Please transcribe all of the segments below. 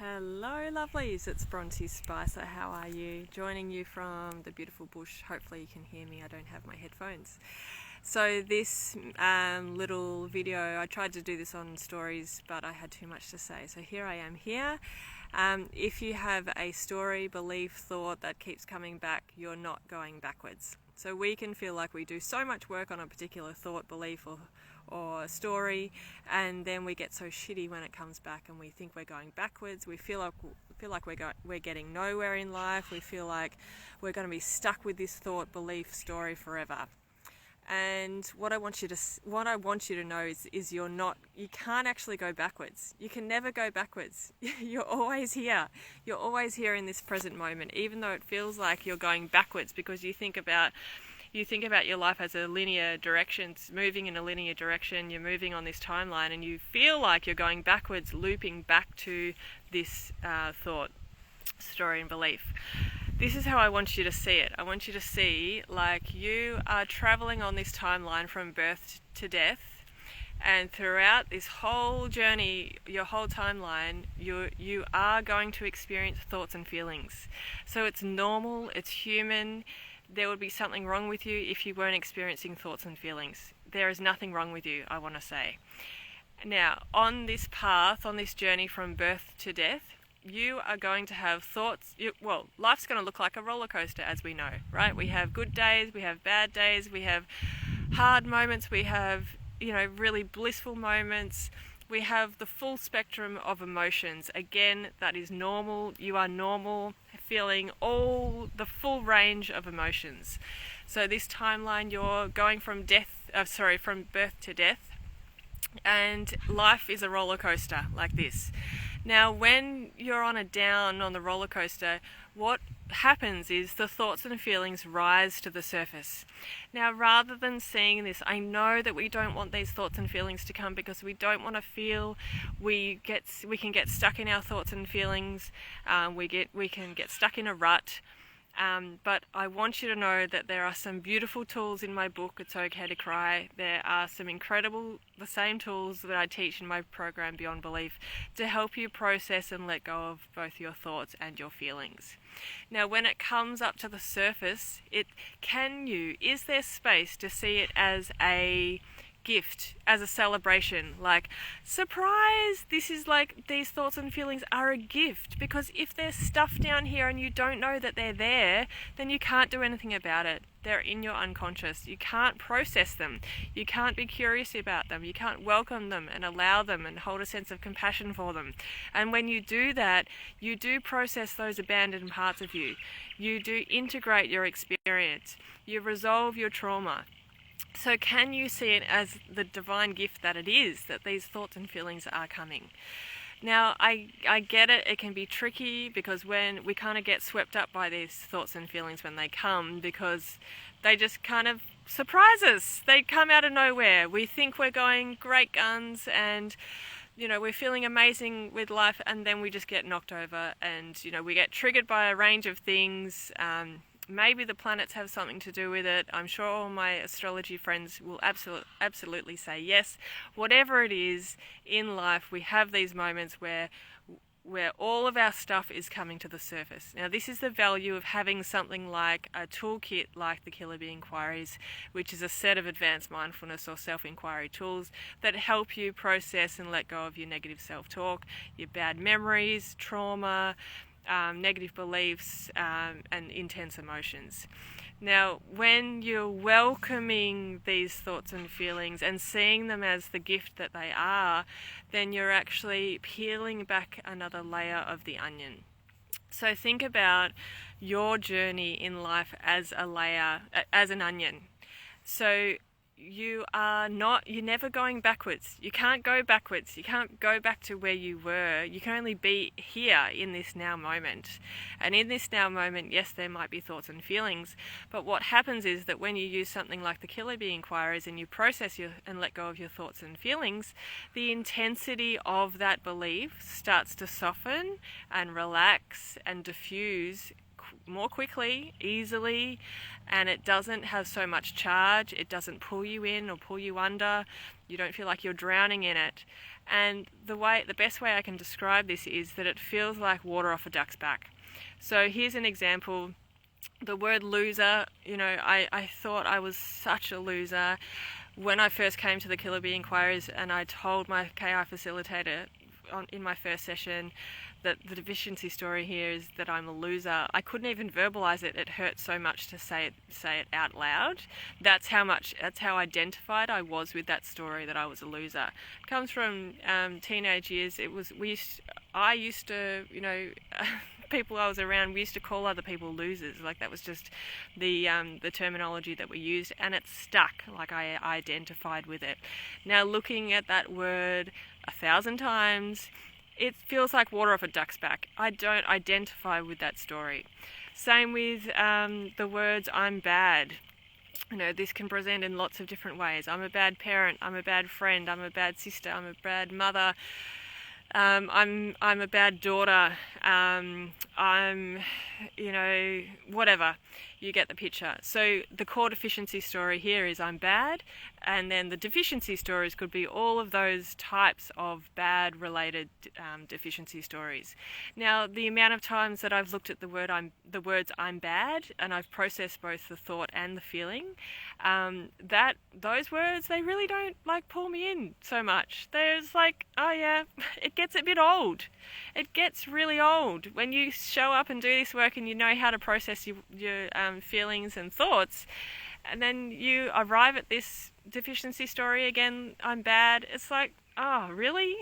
Hello lovelies, it's Bronte Spicer. How are you? Joining you from the beautiful bush. Hopefully you can hear me. I don't have my headphones. So this little video, I tried to do this on stories, but I had too much to say. So here I am here. If you have a story, belief, thought that keeps coming back, you're not going backwards. So we can feel like we do so much work on a particular thought, belief, or story, and then we get so shitty when it comes back and we think we're going backwards. We feel like we're getting nowhere in life. We feel like we're going to be stuck with this thought, belief, story forever. And what I want you to know is you can't actually go backwards. You can never go backwards. You're always here. You're always here in this present moment, even though it feels like you're going backwards, because you think about your life as a linear direction, it's moving in a linear direction. You're moving on this timeline and you feel like you're going backwards, looping back to this thought, story and belief. This is how I want you to see it. I want you to see like you are traveling on this timeline from birth to death, and throughout this whole journey, your whole timeline, you are going to experience thoughts and feelings. So it's normal, it's human. There would be something wrong with you if you weren't experiencing thoughts and feelings. There is nothing wrong with you, I want to say. Now, on this path, on this journey from birth to death, you are going to have thoughts. Life's going to look like a roller coaster, as we know, right? We have good days, we have bad days, we have hard moments, we have, really blissful moments. We have the full spectrum of emotions. Again, that is normal. You are normal, feeling all the full range of emotions. So this timeline, you're going from birth to death, and life is a roller coaster like this. Now, when you're on the roller coaster, what happens is the thoughts and feelings rise to the surface. Now, rather than seeing this, I know that we don't want these thoughts and feelings to come, because we don't want to feel we can get stuck in our thoughts and feelings. We can get stuck in a rut. But I want you to know that there are some beautiful tools in my book, It's Okay to Cry. There are some the same tools that I teach in my program, Beyond Belief, to help you process and let go of both your thoughts and your feelings. Now, when it comes up to the surface, is there space to see it as a gift, as a celebration, like, surprise, this is like, these thoughts and feelings are a gift? Because if there's stuff down here and you don't know that they're there, then you can't do anything about it. They're in your unconscious. You can't process them. You can't be curious about them. You can't welcome them and allow them and hold a sense of compassion for them. And when you do that, you do process those abandoned parts of you. You do integrate your experience. You resolve your trauma. So can you see it as the divine gift that it is, that these thoughts and feelings are coming? Now, I get it. It can be tricky, because when we kind of get swept up by these thoughts and feelings when they come, because they just kind of surprise us. They come out of nowhere. We think we're going great guns and, we're feeling amazing with life, and then we just get knocked over, and, we get triggered by a range of things. Maybe the planets have something to do with it. I'm sure all my astrology friends will absolutely say yes. Whatever it is in life, we have these moments where all of our stuff is coming to the surface. Now, this is the value of having something like a toolkit like the Killer Bee Inquiries, which is a set of advanced mindfulness or self-inquiry tools that help you process and let go of your negative self-talk, your bad memories, trauma, negative beliefs, and intense emotions. Now, when you're welcoming these thoughts and feelings and seeing them as the gift that they are, then you're actually peeling back another layer of the onion. So think about your journey in life as an onion. So you're never going backwards. You can't go backwards. You can't go back to where you were. You can only be here in this now moment. And in this now moment, yes, there might be thoughts and feelings, but what happens is that when you use something like the Killer Bee Inquiries and you process and let go of your thoughts and feelings, the intensity of that belief starts to soften and relax and diffuse more quickly, easily, and it doesn't have so much charge. It doesn't pull you in or pull you under. You don't feel like you're drowning in it. And the best way I can describe this is that it feels like water off a duck's back. So here's an example. The word loser, I thought I was such a loser when I first came to the Killer Bee Inquiries, and I told my KI facilitator in my first session that the deficiency story here is that I'm a loser. I couldn't even verbalize it. It hurt so much to say it out loud. That's how identified I was with that story, that I was a loser. It comes from teenage years. I used to, people I was around, we used to call other people losers. Like, that was just the terminology that we used, and it stuck. Like, I identified with it. Now, looking at that word 1,000 times, it feels like water off a duck's back. I don't identify with that story. Same with the words I'm bad. This can present in lots of different ways. I'm a bad parent, I'm a bad friend, I'm a bad sister, I'm a bad mother, I'm a bad daughter, I'm whatever. You get the picture. So the core deficiency story here is I'm bad, and then the deficiency stories could be all of those types of bad related deficiency stories. Now, the amount of times that I've looked at the words I'm bad, and I've processed both the thought and the feeling, those words, they really don't pull me in so much. There's oh yeah, it gets a bit old. It gets really old when you show up and do this work and you know how to process your feelings and thoughts, and then you arrive at this deficiency story again, I'm bad. It's oh, really?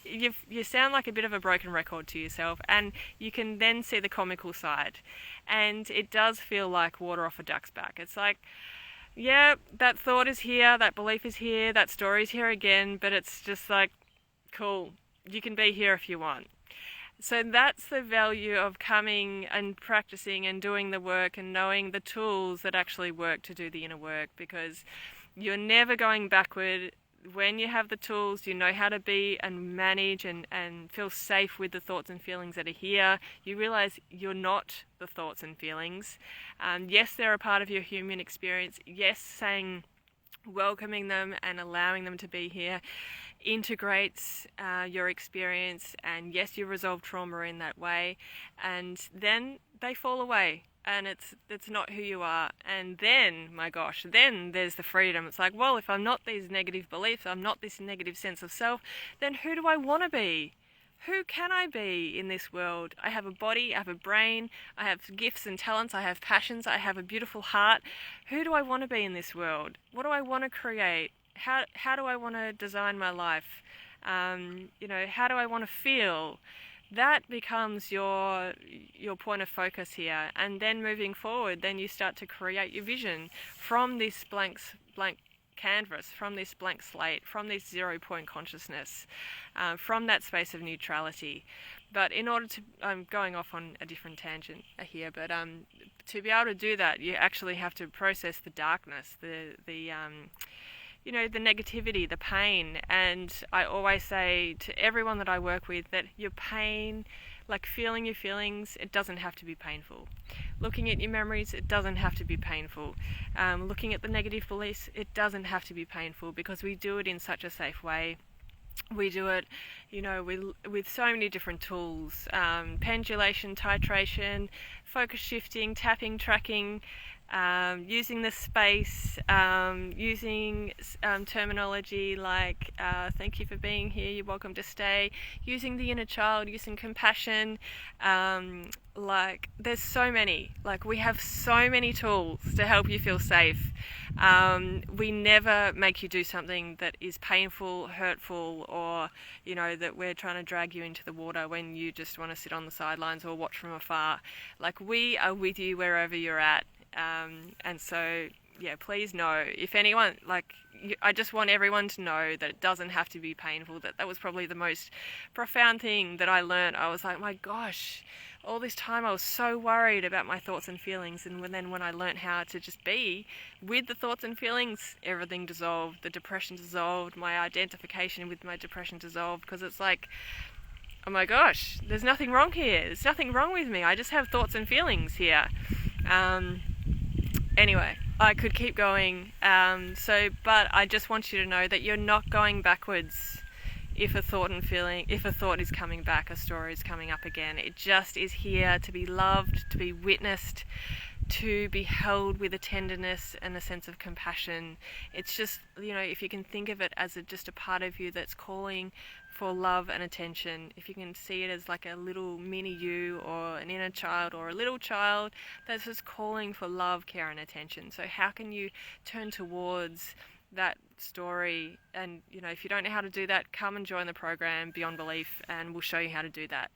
You sound like a bit of a broken record to yourself, and you can then see the comical side, and it does feel like water off a duck's back. It's yeah, that thought is here, that belief is here, that story is here again, but it's just cool, you can be here if you want. So that's the value of coming and practicing and doing the work and knowing the tools that actually work to do the inner work, because you're never going backward. When you have the tools, you know how to be and manage and feel safe with the thoughts and feelings that are here. You realize you're not the thoughts and feelings. Yes, they're a part of your human experience. Yes, welcoming them and allowing them to be here integrates your experience, and yes, you resolve trauma in that way, and then they fall away, and it's not who you are. And then, my gosh, then there's the freedom. It's well, if I'm not these negative beliefs, I'm not this negative sense of self, then who do I want to be? Who can I be in this world? I have a body, I have a brain, I have gifts and talents, I have passions, I have a beautiful heart. Who do I want to be in this world? What do I want to create? How do I want to design my life? How do I want to feel? That becomes your point of focus here. And then moving forward, then you start to create your vision from this blank canvas, from this blank slate, from this 0 point consciousness, from that space of neutrality. But in order to, I'm going off on a different tangent here, but to be able to do that, you actually have to process the darkness, the negativity, the pain. And I always say to everyone that I work with that your pain, feeling your feelings, it doesn't have to be painful. Looking at your memories, it doesn't have to be painful. Looking at the negative beliefs, it doesn't have to be painful, because we do it in such a safe way. We do it, with so many different tools, pendulation, titration, focus shifting, tapping, tracking, using the space, using terminology like thank you for being here, you're welcome to stay, using the inner child, using compassion. There's so many, we have so many tools to help you feel safe. We never make you do something that is painful, hurtful, or that we're trying to drag you into the water when you just want to sit on the sidelines or watch from afar. We are with you wherever you're at. And so, yeah, please know, if anyone, I just want everyone to know that it doesn't have to be painful. That was probably the most profound thing that I learned. I was my gosh, all this time I was so worried about my thoughts and feelings, and then when I learned how to just be with the thoughts and feelings, everything dissolved. The depression dissolved, my identification with my depression dissolved, because it's oh my gosh, there's nothing wrong here. There's nothing wrong with me. I just have thoughts and feelings here. Anyway, I could keep going, but I just want you to know that you're not going backwards if a thought is coming back, a story is coming up again. It just is here to be loved, to be witnessed, to be held with a tenderness and a sense of compassion. It's just, if you can think of it as just a part of you that's calling for love and attention, if you can see it as like a little mini you or an inner child or a little child that's just calling for love, care and attention. So how can you turn towards that story? And if you don't know how to do that, come and join the program Beyond Belief and we'll show you how to do that,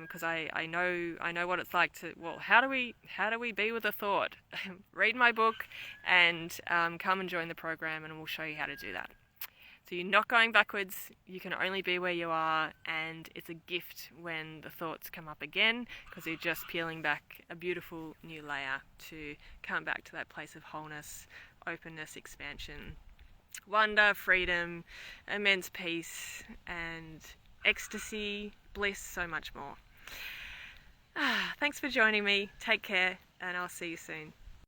because I know what it's like to, how do we be with a thought? Read my book and come and join the program and we'll show you how to do that. So you're not going backwards, you can only be where you are, and it's a gift when the thoughts come up again, because you're just peeling back a beautiful new layer to come back to that place of wholeness, openness, expansion, wonder, freedom, immense peace, and ecstasy, bliss, so much more. Thanks for joining me. Take care, and I'll see you soon.